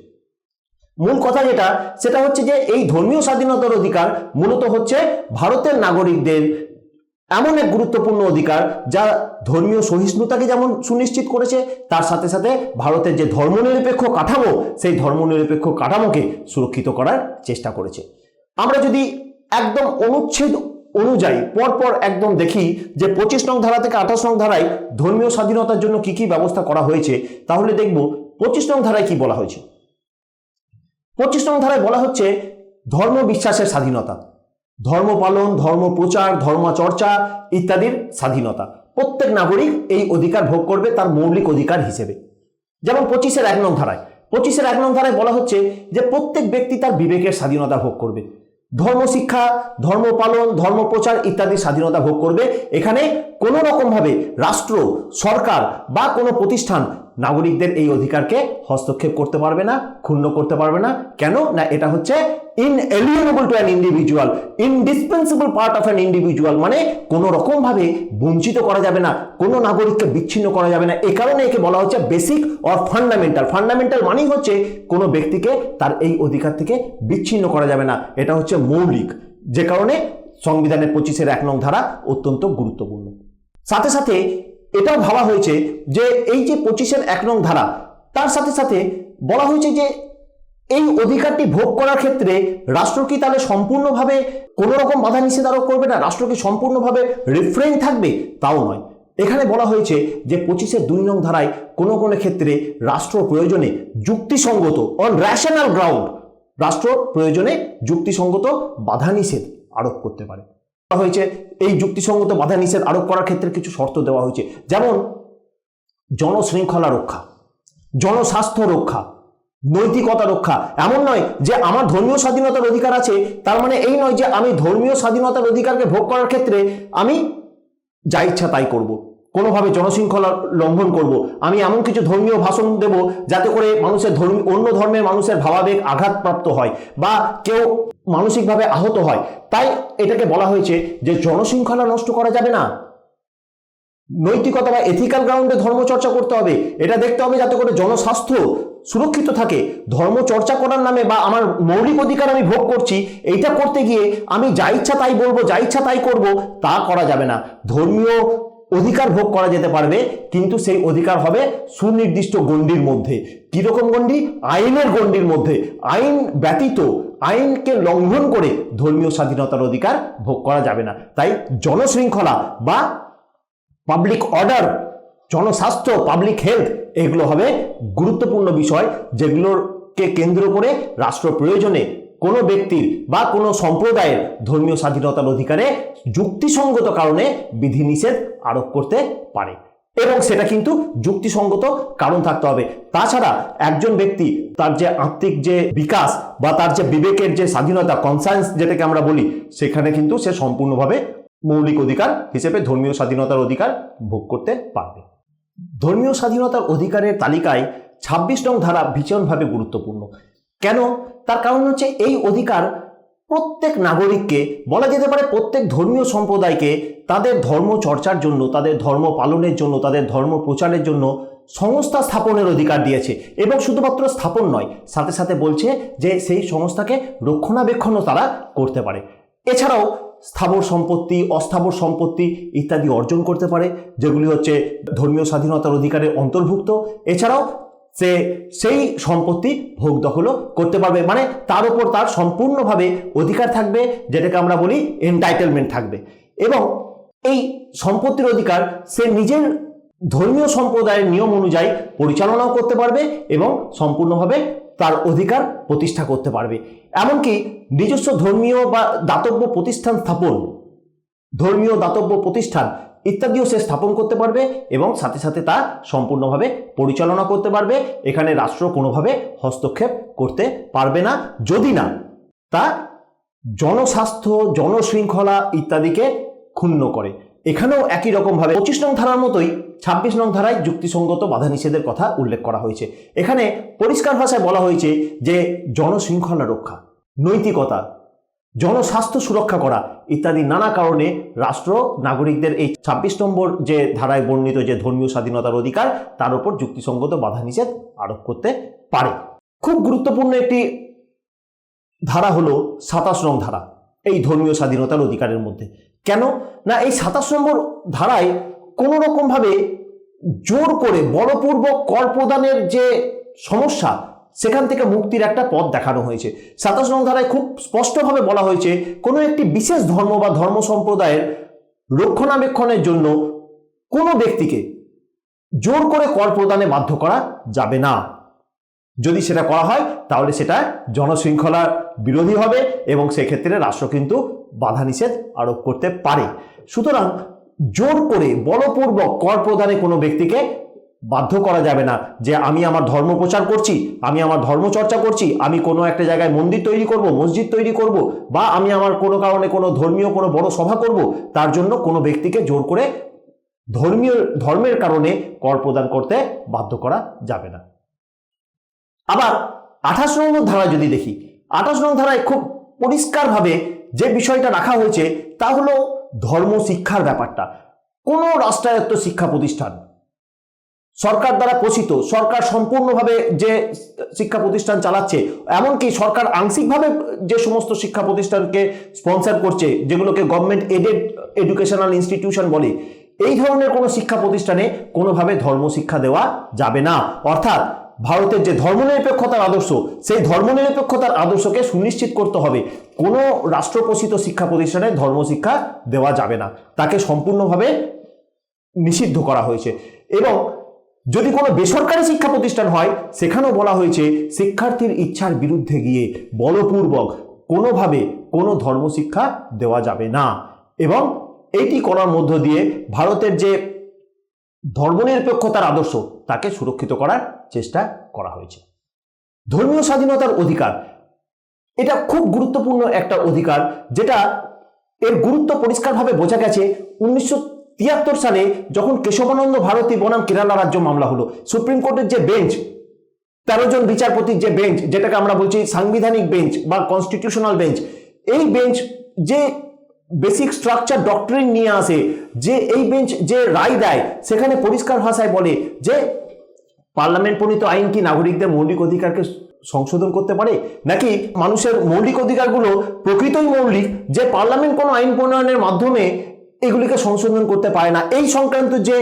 মূল কথা যেটা, সেটা হচ্ছে যে এই ধর্মীয় স্বাধীনতার অধিকার মূলত হচ্ছে ভারতের নাগরিকদের এমন এক গুরুত্বপূর্ণ অধিকার যা ধর্মীয় সহিষ্ণুতাকে যেমন সুনিশ্চিত করেছে, তার সাথে সাথে ভারতের যে ধর্মনিরপেক্ষ কাঠামো, সেই ধর্মনিরপেক্ষ কাঠামোকে সুরক্ষিত করার চেষ্টা করেছে। আমরা যদি একদম অনুচ্ছেদ অনুযায়ী পরপর একদম দেখি যে 25 নং ধারা থেকে 28 নং ধারায় ধর্মীয় স্বাধীনতার জন্য কি কি ব্যবস্থা করা হয়েছে, তাহলে দেখব 25 নং ধারায় কি বলা হয়েছে। 25 নং ধারায় বলা হচ্ছে ধর্ম বিশ্বাসের স্বাধীনতা, ধর্ম পালন, ধর্ম প্রচার, ধর্মচর্চা ইত্যাদির স্বাধীনতা প্রত্যেক নাগরিক এই অধিকার ভোগ করবে তার মৌলিক অধিকার হিসেবে। যেমন 25-এর 1 নং ধারায়, 25-এর 1 নং ধারায় বলা হচ্ছে যে প্রত্যেক ব্যক্তি তার বিবেকের স্বাধীনতা ভোগ করবে, ধর্ম শিক্ষা, ধর্ম পালন, ধর্ম প্রচার ইত্যাদি স্বাধীনতা ভোগ করবে। এখানে কোনো রকম ভাবে রাষ্ট্র, সরকার বা কোনো প্রতিষ্ঠান নাগরিকদের এই অধিকারকে হস্তক্ষেপ করতে পারবে না, ক্ষুণ্ণ করতে পারবে না। কেন না, এটা হচ্ছে inalienable to an individual, indispensable part of an individual, মানে কোনো রকম ভাবে বঞ্চিত করা যাবে না, কোনো নাগরিককে বিচ্ছিন্ন করা যাবে না। এই কারণে একে বলা হচ্ছে বেসিক অর ফান্ডামেন্টাল। ফান্ডামেন্টাল মানেই হচ্ছে কোনো ব্যক্তিকে তার এই অধিকার থেকে বিচ্ছিন্ন করা যাবে না, এটা হচ্ছে মৌলিক, যে কারণে সংবিধানের 25-এর 1 নং ধারা অত্যন্ত গুরুত্বপূর্ণ। সাথে সাথে এটাও ভাবা হয়েছে যে এই যে 25-এর 1 নং ধারা, তার সাথে সাথে বলা হয়েছে যে এই অধিকারটি ভোগ করার ক্ষেত্রে রাষ্ট্র কি তাহলে সম্পূর্ণভাবে কোনো রকম বাধা নিষেধ আরোপ করবে না, রাষ্ট্র কি সম্পূর্ণভাবে রিফ্রেইন থাকবে, তাও নয়। এখানে বলা হয়েছে যে 25-এর 2 নং ধারায় কোনো কোনো ক্ষেত্রে রাষ্ট্র প্রয়োজনে যুক্তিসঙ্গত, অন রেশনাল গ্রাউন্ড, রাষ্ট্র প্রয়োজনে যুক্তিসঙ্গত বাধা নিষেধ আরোপ করতে পারে। হয়েছে এই যুক্তিসঙ্গত বাধা নিষেধ আরোপ করার ক্ষেত্রে কিছু শর্ত দেওয়া হয়েছে, যেমন জনশৃঙ্খলা রক্ষা, জনস্বাস্থ্য রক্ষা, নৈতিকতা রক্ষা। এমন নয় যে আমার ধর্মীয় স্বাধীনতার অধিকার আছে, তার মানে এই নয় যে আমি ধর্মীয় স্বাধীনতার অধিকারকে ভোগ করার ক্ষেত্রে আমি যা ইচ্ছা তাই করব, কোনোভাবে জনশৃঙ্খলা লঙ্ঘন করব, আমি এমন কিছু ধর্মীয় ভাষণ দেব যাতে করে মানুষের অন্য ধর্মের মানুষের ভাবাবেগ আঘাতপ্রাপ্ত হয় বা কেউ মানসিকভাবে আহত হয়। তাই এটাকে বলা হয়েছে যে জনশৃঙ্খলা নষ্ট করা যাবে না। নৈতিকতা বা এথিক্যাল গ্রাউন্ডে ধর্মচর্চা করতে হবে। এটা দেখতে হবে যাতে করে জনস্বাস্থ্য সুরক্ষিত থাকে। ধর্মচর্চা করার নামে বা আমার মৌলিক অধিকার আমি ভোগ করছি, এইটা করতে গিয়ে আমি যা ইচ্ছা তাই বলবো, যা ইচ্ছা তাই করব, তা করা যাবে না। ধর্মীয় অধিকার ভোগ করা যেতে পারবে, কিন্তু সেই অধিকার হবে সুনির্দিষ্ট গণ্ডির মধ্যে। কিরকম গণ্ডি? আইনের গণ্ডির মধ্যে। আইন ব্যতীত, আইনকে লঙ্ঘন করে ধর্মীয় স্বাধীনতার অধিকার ভোগ করা যাবে না। তাই জনশৃঙ্খলা বা পাবলিক অর্ডার, জনস্বাস্থ্য, পাবলিক হেলথ, এগুলো হবে গুরুত্বপূর্ণ বিষয়, যেগুলোকে কেন্দ্র করে রাষ্ট্র প্রয়োজনে কোনো ব্যক্তির বা কোনো সম্প্রদায়ের ধর্মীয় স্বাধীনতার অধিকারে যুক্তিসঙ্গত কারণে বিধিনিষেধ আরোপ করতে পারে, এবং সেটা কিন্তু যুক্তিসঙ্গত কারণ থাকতে হবে। তাছাড়া একজন ব্যক্তি তার যে আত্মিক যে বিকাশ বা তার যে বিবেকের যে স্বাধীনতা, কনসায়েন্স যেটাকে আমরা বলি, সেখানে কিন্তু সে সম্পূর্ণভাবে মৌলিক অধিকার হিসেবে ধর্মীয় স্বাধীনতার অধিকার ভোগ করতে পারবে। ধর্মীয় স্বাধীনতার অধিকারের তালিকায় 26 নং ধারা ভীষণভাবে গুরুত্বপূর্ণ। কেন? তার কারণ হচ্ছে এই অধিকার প্রত্যেক নাগরিককে, বলা যেতে পারে প্রত্যেক ধর্মীয় সম্প্রদায়কে তাদের ধর্ম চর্চার জন্য, তাদের ধর্ম পালনের জন্য, তাদের ধর্ম প্রচারের জন্য সংস্থা স্থাপনের অধিকার দিয়েছে। এবং শুধুমাত্র স্থাপন নয়, সাথে সাথে বলছে যে সেই সংস্থাকে রক্ষণাবেক্ষণও তারা করতে পারে। এছাড়াও স্থাবর সম্পত্তি, অস্থাবর সম্পত্তি ইত্যাদি অর্জন করতে পারে, যেগুলি হচ্ছে ধর্মীয় স্বাধীনতার অধিকারের অন্তর্ভুক্ত। এছাড়াও সে সেই সম্পত্তি ভোগ দখলও করতে পারবে, মানে তার উপর তার সম্পূর্ণভাবে অধিকার থাকবে, যেটাকে আমরা বলি এন্টাইটেলমেন্ট থাকবে। এবং এই সম্পত্তির অধিকার সে নিজের ধর্মীয় সম্প্রদায়ের নিয়ম অনুযায়ী পরিচালনাও করতে পারবে এবং সম্পূর্ণভাবে তার অধিকার প্রতিষ্ঠা করতে পারবে। এমনকি নিজস্ব ধর্মীয় বা দাতব্য প্রতিষ্ঠান স্থাপন, ধর্মীয় দাতব্য প্রতিষ্ঠান ইত্যাদিও সে স্থাপন করতে পারবে এবং সাথে সাথে তা সম্পূর্ণভাবে পরিচালনা করতে পারবে। এখানে রাষ্ট্র কোনোভাবে হস্তক্ষেপ করতে পারবে না, যদি না তা জনস্বাস্থ্য, জনশৃঙ্খলা ইত্যাদিকে ক্ষুণ্ণ করে। এখানেও একই রকমভাবে 25 নং ধারার মতোই 26 নং ধারায় যুক্তিসঙ্গত বাধা নিষেধের কথা উল্লেখ করা হয়েছে। এখানে পরিষ্কার ভাষায় বলা হয়েছে যে জনশৃঙ্খলা রক্ষা, নৈতিকতা, জনস্বাস্থ্য সুরক্ষা করা ইত্যাদি নানা কারণে রাষ্ট্র নাগরিকদের এই 26 নম্বর যে ধারায় বর্ণিত যে ধর্মীয় স্বাধীনতার অধিকার, তার উপর যুক্তিসঙ্গত বাধা নিষেধ আরোপ করতে পারে। খুব গুরুত্বপূর্ণ একটি ধারা হলো 27 নং ধারা এই ধর্মীয় স্বাধীনতার অধিকারের মধ্যে। কেন না, এই 27 নম্বর ধারায় কোনো রকমভাবে জোর করে বলপূর্বক কর প্রদানের যে সমস্যা, সেখান থেকে মুক্তির একটা পথ দেখানো হয়েছে। 27 নং ধারায় খুব স্পষ্টভাবে বলা হয়েছে কোনো একটি বিশেষ ধর্ম বা ধর্ম সম্প্রদায়ের রক্ষণাবেক্ষণের জন্য কোনো ব্যক্তিকে জোর করে কর প্রদানে বাধ্য করা যাবে না। যদি সেটা করা হয় তাহলে সেটা জনশৃঙ্খলার বিরোধী হবে এবং সেক্ষেত্রে রাষ্ট্র কিন্তু বাধা নিষেধ আরোপ করতে পারে। সুতরাং জোর করে বলপূর্বক কর প্রদানে কোনো ব্যক্তিকে বাধ্য করা যাবে না যে আমি আমার ধর্ম প্রচার করছি, আমি আমার ধর্ম চর্চা করছি, আমি কোনো একটা জায়গায় মন্দির তৈরি করব, মসজিদ তৈরি করব, বা আমি আমার কোনো কারণে কোনো ধর্মীয় কোনো বড় সভা করব, তার জন্য কোনো ব্যক্তিকে জোর করে ধর্মের কারণে কর প্রদান করতে বাধ্য করা যাবে না। আবার 28 নম্বর ধারা যদি দেখি, 28 নং ধারায় খুব পরিষ্কারভাবে যে বিষয়টা রাখা হয়েছে তা হলো ধর্ম শিক্ষার ব্যাপারটা। কোনো রাষ্ট্রায়ত্ত শিক্ষা প্রতিষ্ঠান, সরকার দ্বারা পোষিত, সরকার সম্পূর্ণভাবে যে শিক্ষা প্রতিষ্ঠান চালাচ্ছে, এমনকি সরকার আংশিকভাবে যে সমস্ত শিক্ষা প্রতিষ্ঠানকে স্পন্সর করছে, যেগুলোকে গভর্নমেন্ট এডেড এডুকেশনাল ইনস্টিটিউশন বলে, এই ধরনের কোনো শিক্ষা প্রতিষ্ঠানে কোনোভাবে ধর্ম শিক্ষা দেওয়া যাবে না। অর্থাৎ ভারতের যে ধর্মনিরপেক্ষতার আদর্শ, সেই ধর্মনিরপেক্ষতার আদর্শকে সুনিশ্চিত করতে হবে। কোনো রাষ্ট্রপোষিত শিক্ষা প্রতিষ্ঠানে ধর্ম শিক্ষা দেওয়া যাবে না, তাকে সম্পূর্ণভাবে নিষিদ্ধ করা হয়েছে। এবং যদি কোনো বেসরকারি শিক্ষা প্রতিষ্ঠান হয়, সেখানেও বলা হয়েছে শিক্ষার্থীর ইচ্ছার বিরুদ্ধে গিয়ে বলপূর্বক কোনোভাবে কোনো ধর্ম শিক্ষা দেওয়া যাবে না। এবং এইটি করার মধ্য দিয়ে ভারতের যে ধর্মনিরপেক্ষতার আদর্শ, তাকে সুরক্ষিত করার চেষ্টা করা হয়েছে। ধর্মীয় স্বাধীনতার অধিকার এটা খুব গুরুত্বপূর্ণ একটা অধিকার, যেটা এর গুরুত্ব পরিষ্কারভাবে বোঝা গেছে 1973 সালে যখন কেশবানন্দ ভারতী বনাম কেরালা রাজ্য মামলা হলো। সুপ্রিম কোর্টের যে বেঞ্চ, 13 জন বিচারপতির যে বেঞ্চ, যেটাকে আমরা বলছি সাংবিধানিক বেঞ্চ বা কনস্টিটিউশনাল বেঞ্চ, এই বেঞ্চ যে বেসিক স্ট্রাকচার ডক্ট্রিন নিয়ে আসে, যে এই বেঞ্চ যে রায় দেয়, সেখানে পরিষ্কার ভাষায় বলে যে পার্লামেন্ট প্রণীত আইন কি নাগরিকদের মৌলিক অধিকারকে সংশোধন করতে পারে, নাকি মানুষের মৌলিক অধিকারগুলো প্রকৃতই মৌলিক যে পার্লামেন্ট কোনো আইন প্রণয়নের মাধ্যমে এগুলিকে সংশোধন করতে পারে না। এই সংক্রান্ত যে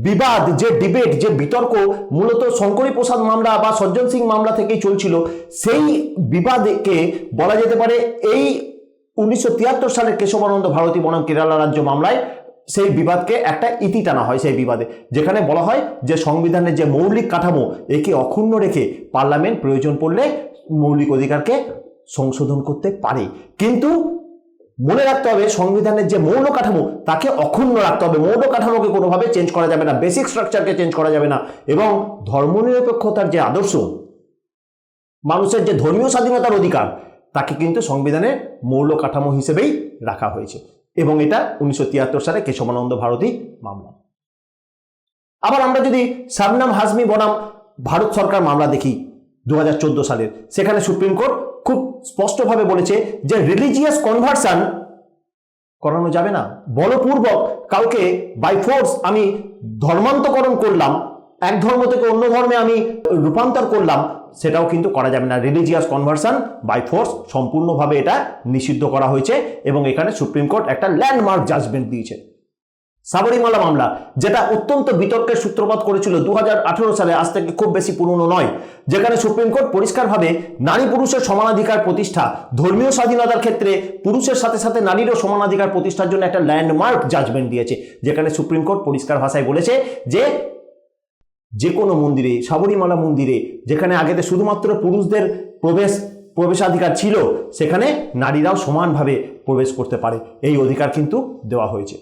বিবাদ, যে ডিবেট, যে বিতর্ক মূলত শঙ্করী প্রসাদ মামলা বা সজ্জন সিং মামলা থেকেই চলছিল, সেই বিবাদকে বলা যেতে পারে এই 1973 সালের কেশবানন্দ ভারতী বনাম কেরালা রাজ্য মামলায় সেই বিবাদকে একটা ইতি টানা হয়। সেই বিবাদে যেখানে বলা হয় যে সংবিধানের যে মৌলিক কাঠামো একে অক্ষুণ্ণ রেখে পার্লামেন্ট প্রয়োজন পড়লে মৌলিক অধিকারকে সংশোধন করতে পারে, কিন্তু মনে রাখতে হবে সংবিধানের যে মৌল কাঠামো তাকে অক্ষুণ্ণ রাখতে হবে। মৌল কাঠামোকে কোনোভাবে চেঞ্জ করা যাবে না, বেসিক স্ট্রাকচারকে চেঞ্জ করা যাবে না, এবং ধর্মনিরপেক্ষতার যে আদর্শ, মানুষের যে ধর্মীয় স্বাধীনতার অধিকার, তাকে কিন্তু সংবিধানের মৌল কাঠামো হিসেবেই রাখা হয়েছে। এবং এটা 1973 সালে কেশবানন্দ ভারতী মামলা। আবার আমরা যদি শাবনাম হাজমি বনাম ভারত সরকার মামলা দেখি 2014 সালের, সেখানে সুপ্রিম কোর্ট খুব স্পষ্টভাবে বলেছে যে রিলিজিয়াস কনভার্সন করানো যাবে না। বলপূর্বক কাউকে বাই ফোর্স আমি ধর্মান্তকরণ করলাম, এক ধর্ম থেকে অন্য ধর্মে আমি রূপান্তর করলাম, সেটাও কিন্তু করা যাবে না। রিলিজিয়াস কনভার্সন বাই ফোর্স সম্পূর্ণভাবে এটা নিষিদ্ধ করা হয়েছে, এবং এখানে সুপ্রিম কোর্ট একটা ল্যান্ডমার্ক জাজমেন্ট দিয়েছে। সাবরীমালা মামলা, যেটা অত্যন্ত বিতর্কের সূত্রপাত করেছিল 2018 সালে, আজ থেকে খুব বেশি পুরনো নয়, যেখানে সুপ্রিম কোর্ট পরিষ্কারভাবে নারী পুরুষের সমানাধিকার প্রতিষ্ঠা, ধর্মীয় স্বাধীনতার ক্ষেত্রে পুরুষের সাথে সাথে নারীরও সমানাধিকার প্রতিষ্ঠার জন্য একটা ল্যান্ডমার্ক জাজমেন্ট দিয়েছে, যেখানে সুপ্রিম কোর্ট পরিষ্কার ভাষায় বলেছে যে কোনো মন্দিরে, সাবরীমালা মন্দিরে, যেখানে আগেতে শুধুমাত্র পুরুষদের প্রবেশাধিকার ছিল, সেখানে নারীরাও সমানভাবে প্রবেশ করতে পারে, এই অধিকার কিন্তু দেওয়া হয়েছে।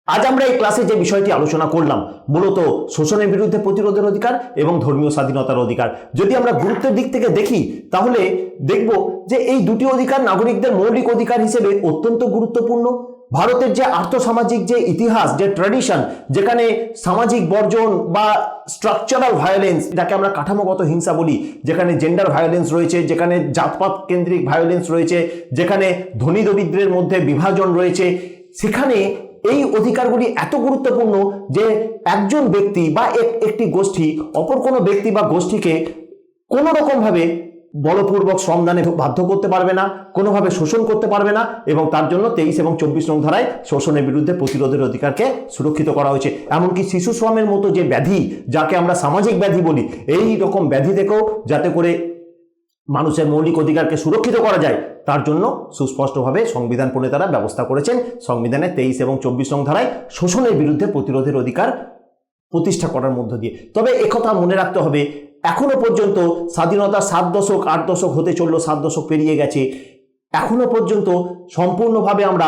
আজ আমরা এই ক্লাসে যে বিষয়টি আলোচনা করলাম, মূলত শোষণের বিরুদ্ধে প্রতিরোধের অধিকার এবং ধর্মীয় স্বাধীনতার অধিকার, যদি আমরা গুরুত্বের দিক থেকে দেখি তাহলে দেখব যে এই দুটি অধিকার নাগরিকদের মৌলিক অধিকার হিসেবে অত্যন্ত গুরুত্বপূর্ণ। ভারতের যে আর্থসামাজিক যে ইতিহাস, যে ট্র্যাডিশন, যেখানে সামাজিক বর্জন বা স্ট্রাকচারাল ভায়োলেন্স, যাকে আমরা কাঠামোগত হিংসা বলি, যেখানে জেন্ডার ভায়োলেন্স রয়েছে, যেখানে জাতপাত কেন্দ্রিক ভায়োলেন্স রয়েছে, যেখানে ধনী দরিদ্রের মধ্যে বিভাজন রয়েছে, সেখানে এই অধিকারগুলি এত গুরুত্বপূর্ণ যে একজন ব্যক্তি বা একটি গোষ্ঠী অপর কোনো ব্যক্তি বা গোষ্ঠীকে কোনো রকমভাবে বলপূর্বক শ্রমদানে বাধ্য করতে পারবে না, কোনোভাবে শোষণ করতে পারবে না, এবং তার জন্য 23 এবং 24 নং ধারায় শোষণের বিরুদ্ধে প্রতিরোধের অধিকারকে সুরক্ষিত করা হয়েছে। এমনকি শিশু শ্রমের মতো যে ব্যাধি, যাকে আমরা সামাজিক ব্যাধি বলি, এই রকম ব্যাধি থেকেও যাতে করে মানুষের মৌলিক অধিকারকে সুরক্ষিত করা যায়, তার জন্য সুস্পষ্টভাবে সংবিধান প্রণেতারা ব্যবস্থা করেছেন সংবিধানের 23 এবং 24 নং ধারায় শোষণের বিরুদ্ধে প্রতিরোধের অধিকার প্রতিষ্ঠা করার মধ্য দিয়ে। তবে একথা মনে রাখতে হবে, এখনো পর্যন্ত স্বাধীনতা 7 দশক 8 দশক হতে চললো, 7 দশক পেরিয়ে গেছে, এখনো পর্যন্ত সম্পূর্ণভাবে আমরা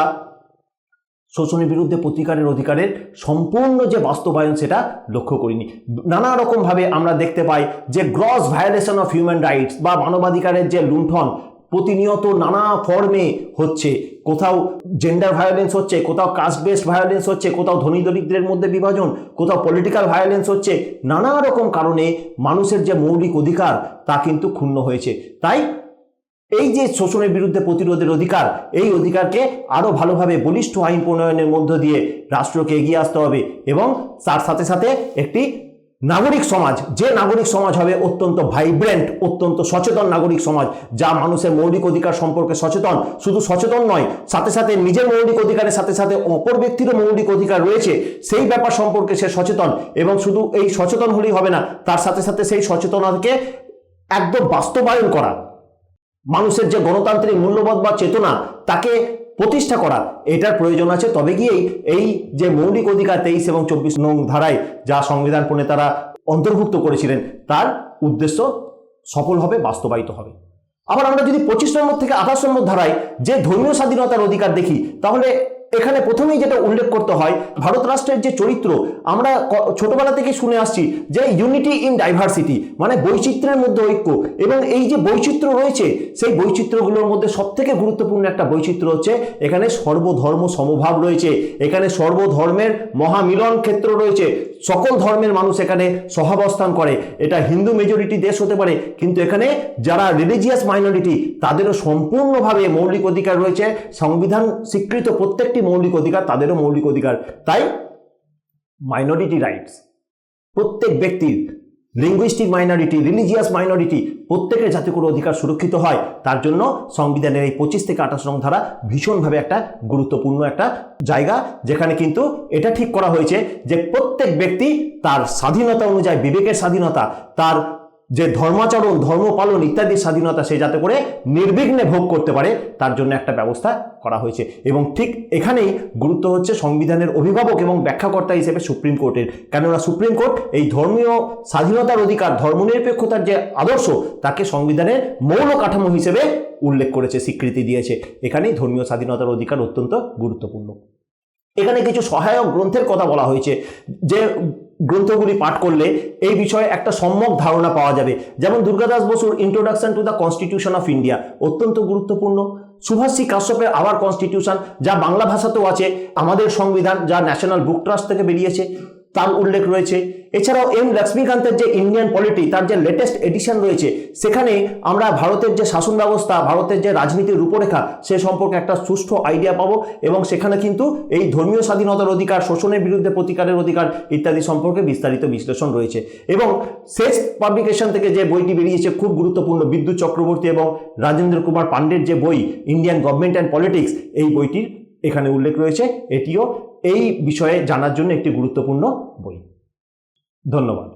শোষণের বিরুদ্ধে প্রতিকারের অধিকারের সম্পূর্ণ যে বাস্তবায়ন সেটা লক্ষ্য করিনি। নানা রকমভাবে আমরা দেখতে পাই যে gross violation of human rights বা মানবাধিকারের যে লুণ্ঠন প্রতিনিয়ত নানা ফর্মে হচ্ছে। কোথাও জেন্ডার ভায়োলেন্স হচ্ছে, কোথাও কাস্ট বেসড ভায়োলেন্স হচ্ছে, কোথাও ধনী দরিদ্রের মধ্যে বিভাজন, কোথাও পলিটিক্যাল ভায়োলেন্স হচ্ছে। নানা রকম কারণে মানুষের যে মৌলিক অধিকার তা কিন্তু ক্ষুণ্ণ হয়েছে। তাই এই যে শোষণের বিরুদ্ধে প্রতিরোধের অধিকার, এই অধিকারকে আরো ভালোভাবে বলিষ্ঠ আইন প্রণয়নের মধ্য দিয়ে রাষ্ট্রকে এগিয়ে আসতে হবে, এবং তার সাথে সাথে একটি নাগরিক সমাজ, যে নাগরিক সমাজ হবে অত্যন্ত ভাইব্রেন্ট, অত্যন্ত সচেতন নাগরিক সমাজ, যা মানুষের মৌলিক অধিকার সম্পর্কে সচেতন, শুধু সচেতন নয়, সাথে সাথে নিজের মৌলিক অধিকারের সাথে সাথে অপর ব্যক্তিরও মৌলিক অধিকার রয়েছে সেই ব্যাপার সম্পর্কে সে সচেতন, এবং শুধু এই সচেতন হলেই হবে না, তার সাথে সাথে সেই সচেতনতাকে একদম বাস্তবায়ন করা, মানুষের যে গণতান্ত্রিক মূল্যবোধ বা চেতনা তাকে প্রতিষ্ঠা করা, এটার প্রয়োজন আছে। তবে গিয়েই এই যে মৌলিক অধিকার 23 এবং 24 নং ধারায় যা সংবিধান প্রণেতারা অন্তর্ভুক্ত করেছিলেন, তার উদ্দেশ্য সফল হবে, বাস্তবায়িত হবে। আবার আমরা যদি 25 নম্বর থেকে 28 নম্বর ধারায় যে ধর্মীয় স্বাধীনতার অধিকার দেখি, তাহলে এখানে প্রথমেই যেটা উল্লেখ করতে হয়, ভারত রাষ্ট্রের যে চরিত্র আমরা ছোটবেলা থেকে শুনে আসছি যে ইউনিটি ইন ডাইভার্সিটি, মানে বৈচিত্র্যের মধ্যে ঐক্য, এবং এই যে বৈচিত্র্য রয়েছে সেই বৈচিত্র্যগুলোর মধ্যে সবথেকে গুরুত্বপূর্ণ একটা বৈচিত্র্য হচ্ছে এখানে সর্বধর্ম সমভাব রয়েছে, এখানে সর্বধর্মের মহামিলন ক্ষেত্র রয়েছে, সকল ধর্মের মানুষ এখানে সহাবস্থান করে। এটা হিন্দু মেজরিটি দেশ হতে পারে, কিন্তু এখানে যারা রিলিজিয়াস মাইনরিটি তাদেরও সম্পূর্ণভাবে মৌলিক অধিকার রয়েছে, সংবিধান স্বীকৃত প্রত্যেকটি মৌলিক অধিকার তাদেরও মৌলিক অধিকার। তাই মাইনরিটি রাইটস প্রত্যেক ব্যক্তির, লিঙ্গুইস্টিক মাইনরিটি, রিলিজিয়াস মাইনরিটি, প্রত্যেকের যাতে করে অধিকার সুরক্ষিত হয় তার জন্য সংবিধানের এই 25 থেকে 28 নং ধারা ভীষণভাবে একটা গুরুত্বপূর্ণ একটা জায়গা, যেখানে কিন্তু এটা ঠিক করা হয়েছে যে প্রত্যেক ব্যক্তি তার স্বাধীনতা অনুযায়ী, বিবেকের স্বাধীনতা, তার যে ধর্মাচরণ, ধর্ম পালন ইত্যাদি স্বাধীনতা সে যাতে করে নির্বিঘ্নে ভোগ করতে পারে তার জন্য একটা ব্যবস্থা করা হয়েছে। এবং ঠিক এখানেই গুরুত্ব হচ্ছে সংবিধানের অভিভাবক এবং ব্যাখ্যাকর্তা হিসেবে সুপ্রিম কোর্টের, কেননা সুপ্রিম কোর্ট এই ধর্মীয় স্বাধীনতার অধিকার, ধর্মনিরপেক্ষতার যে আদর্শ তাকে সংবিধানের মৌল কাঠামো হিসেবে উল্লেখ করেছে, স্বীকৃতি দিয়েছে। এখানেই ধর্মীয় স্বাধীনতার অধিকার অত্যন্ত গুরুত্বপূর্ণ। এখানে কিছু সহায়ক গ্রন্থের কথা বলা হয়েছে, যে গ্রন্থগুলি পাঠ করলে এই বিষয়ে একটা সম্যক ধারণা পাওয়া যাবে। যেমন দুর্গাদাস বসুর introduction to the constitution of India অত্যন্ত গুরুত্বপূর্ণ। সুভাষী কাশ্যপের আওয়ার কনস্টিটিউশন, যা বাংলা ভাষাতেও আছে, আমাদের সংবিধান, যা ন্যাশনাল বুক ট্রাস্ট থেকে বেরিয়েছে, তার উল্লেখ রয়েছে। এছাড়াও এম লক্ষ্মীকান্তের যে ইন্ডিয়ান পলিটি, তার যে লেটেস্ট এডিশন রয়েছে, সেখানে আমরা ভারতের যে শাসন ব্যবস্থা, ভারতের যে রাজনীতির রূপরেখা সে সম্পর্কে একটা সুষ্ঠু আইডিয়া পাবো। এবং সেখানে কিন্তু এই ধর্মীয় স্বাধীনতার অধিকার, শোষণের বিরুদ্ধে প্রতিকারের অধিকার ইত্যাদি সম্পর্কে বিস্তারিত বিশ্লেষণ রয়েছে। এবং শেষ পাবলিকেশন থেকে যে বইটি বেরিয়েছে খুব গুরুত্বপূর্ণ, বিদ্যুৎ চক্রবর্তী এবং রাজেন্দ্র কুমার পান্ডের যে বই ইন্ডিয়ান গভর্নমেন্ট অ্যান্ড পলিটিক্স, এই বইটির এখানে উল্লেখ রয়েছে। এটিও এই বিষয়ে জানার জন্য একটি গুরুত্বপূর্ণ বই। ধন্যবাদ।